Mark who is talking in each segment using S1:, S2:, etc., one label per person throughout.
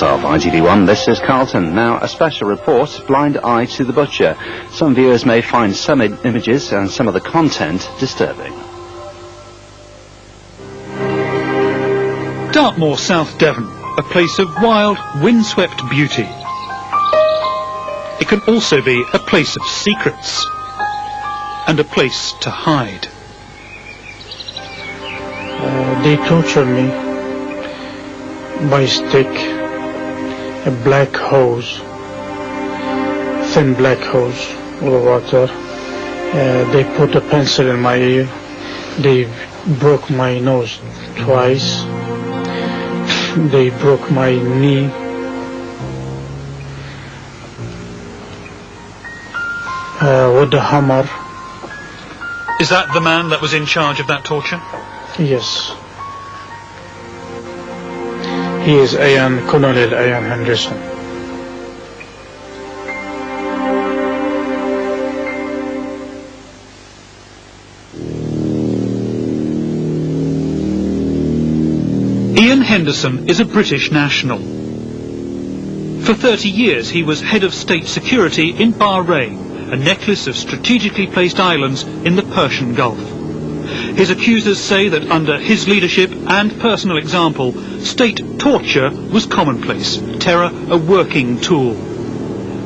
S1: Part of ITV1, this is Carlton. Now, a special report, Blind Eye to the Butcher. Some viewers may find some images and some of the content disturbing.
S2: Dartmoor, South Devon, a place of wild, windswept beauty. It can also be a place of secrets and a place to hide.
S3: They torture me by stick, a black hose, thin black hose with water. They put a pencil in my ear. They broke my nose twice. They broke my knee. With the hammer.
S2: Is that the man that was in charge of that torture?
S3: Yes. He is Colonel Ian Handerson.
S2: Ian Henderson is a British national. For 30 years he was head of state security in Bahrain, a necklace of strategically placed islands in the Persian Gulf. His accusers say that under his leadership and personal example, state torture was commonplace, terror a working tool.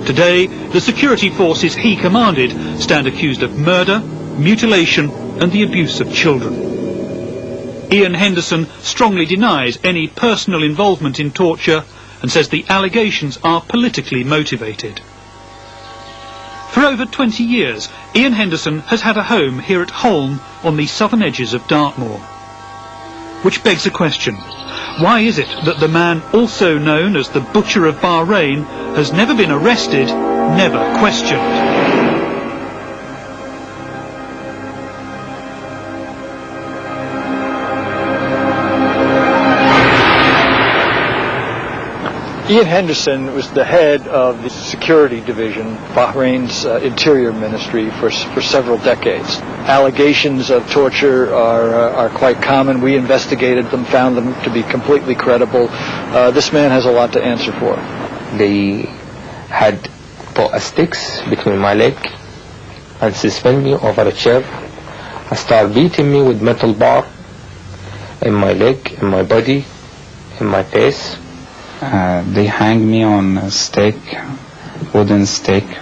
S2: Today, the security forces he commanded stand accused of murder, mutilation and the abuse of children. Ian Henderson strongly denies any personal involvement in torture and says the allegations are politically motivated. For over 20 years, Ian Henderson has had a home here at Holme on the southern edges of Dartmoor. Which begs a question. Why is it that the man also known as the Butcher of Bahrain has never been arrested, never questioned?
S4: Ian Henderson was the head of the security division, Bahrain's interior ministry, for several decades. Allegations of torture are quite common. We investigated them, found them to be completely credible. This man has a lot to answer for.
S5: They had put sticks between my leg and suspend me over a chair and start beating me with metal bar in my leg, in my body, in my face.
S6: They hang me on a stake, wooden stake,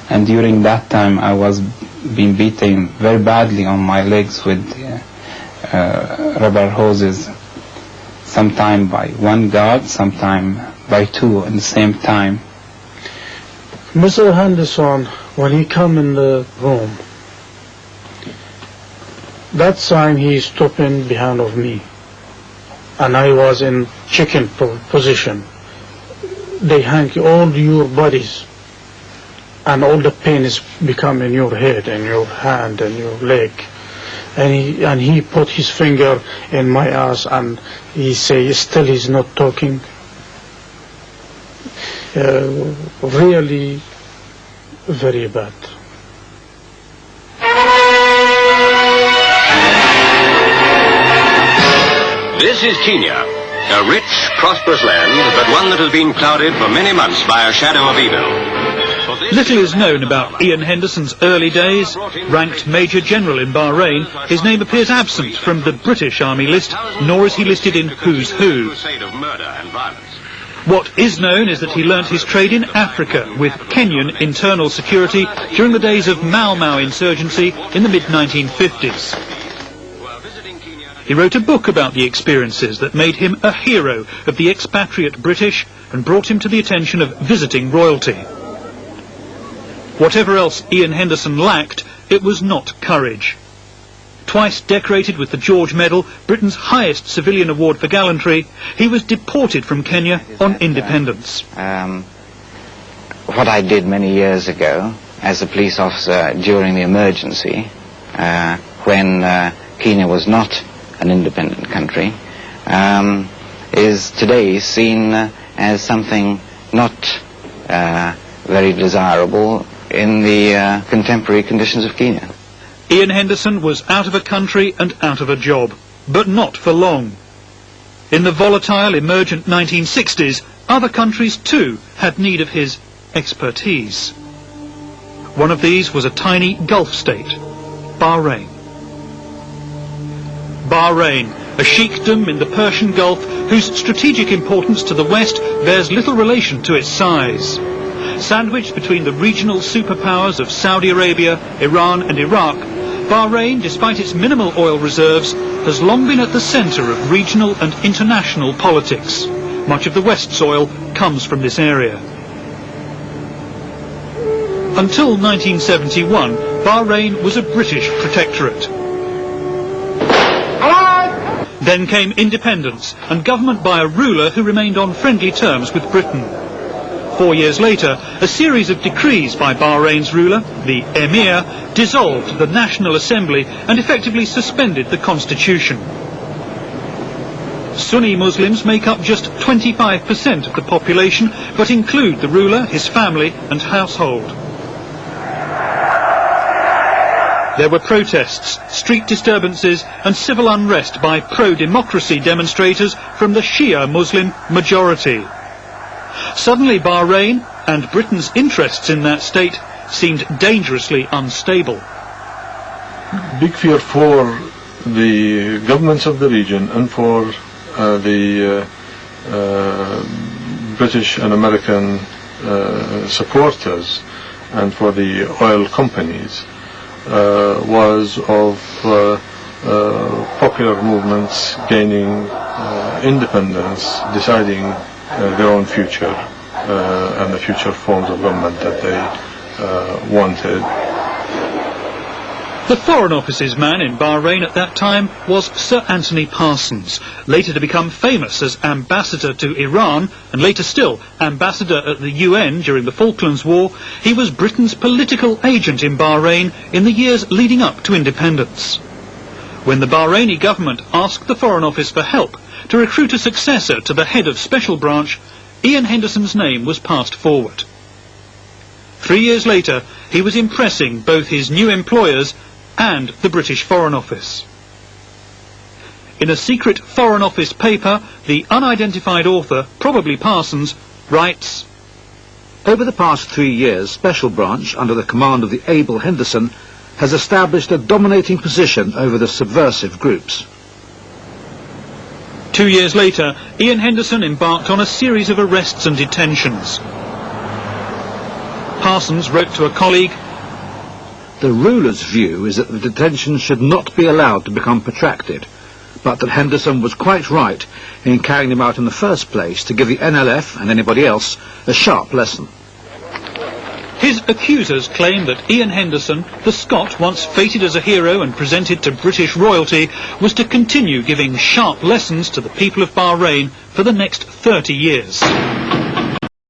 S6: and during that time I was being beaten very badly on my legs with rubber hoses, sometime by one guard, sometime by two at the same time.
S3: Mr. Handerson, when he come in the room, that time he stopping behind of me. And I was in chicken position. They hang all your bodies, and all the pain is becoming your head and your hand and your leg. And he put his finger in my ass and he say, still he's not talking. Really very bad.
S7: This is Kenya, a rich, prosperous land, but one that has been clouded for many months by a shadow of evil.
S2: Little is known about Ian Henderson's early days. Ranked Major General in Bahrain, his name appears absent from the British Army list, nor is he listed in Who's Who. What is known is that he learnt his trade in Africa with Kenyan internal security during the days of Mau Mau insurgency in the mid-1950s. He wrote a book about the experiences that made him a hero of the expatriate British and brought him to the attention of visiting royalty. Whatever else Ian Henderson lacked, it was not courage. Twice decorated with the George Medal, Britain's highest civilian award for gallantry, he was deported from Kenya on independence.
S8: What I did many years ago as a police officer during the emergency, when Kenya was not an independent country, is today seen as something not very desirable in the contemporary conditions of Kenya.
S2: Ian Henderson was out of a country and out of a job, but not for long. In the volatile, emergent 1960s, other countries too had need of his expertise. One of these was a tiny Gulf state, Bahrain. Bahrain, a sheikdom in the Persian Gulf whose strategic importance to the West bears little relation to its size. Sandwiched between the regional superpowers of Saudi Arabia, Iran and Iraq, Bahrain, despite its minimal oil reserves, has long been at the centre of regional and international politics. Much of the West's oil comes from this area. Until 1971, Bahrain was a British protectorate. Then came independence and government by a ruler who remained on friendly terms with Britain. 4 years later, a series of decrees by Bahrain's ruler, the Emir, dissolved the National Assembly and effectively suspended the constitution. Sunni Muslims make up just 25% of the population, but include the ruler, his family and household. There were protests, street disturbances and civil unrest by pro-democracy demonstrators from the Shia Muslim majority. Suddenly Bahrain and Britain's interests in that state seemed dangerously unstable.
S9: Big fear for the governments of the region and for the British and American supporters and for the oil companies was of popular movements gaining independence, deciding their own future and the future forms of government that they wanted.
S2: The Foreign Office's man in Bahrain at that time was Sir Anthony Parsons, later to become famous as ambassador to Iran and later still ambassador at the UN during the Falklands War. He was Britain's political agent in Bahrain in the years leading up to independence. When the Bahraini government asked the Foreign Office for help to recruit a successor to the head of Special Branch, Ian Henderson's name was passed forward. 3 years later, he was impressing both his new employers and the British Foreign Office. In a secret Foreign Office paper, the unidentified author, probably Parsons, writes,
S10: "Over the past 3 years, Special Branch, under the command of the able Handerson, has established a dominating position over the subversive groups."
S2: 2 years later, Ian Henderson embarked on a series of arrests and detentions. Parsons wrote to a colleague,
S10: "The ruler's view is that the detention should not be allowed to become protracted, but that Handerson was quite right in carrying them out in the first place to give the NLF and anybody else a sharp lesson."
S2: His accusers claim that Ian Henderson, the Scot once fated as a hero and presented to British royalty, was to continue giving sharp lessons to the people of Bahrain for the next 30 years.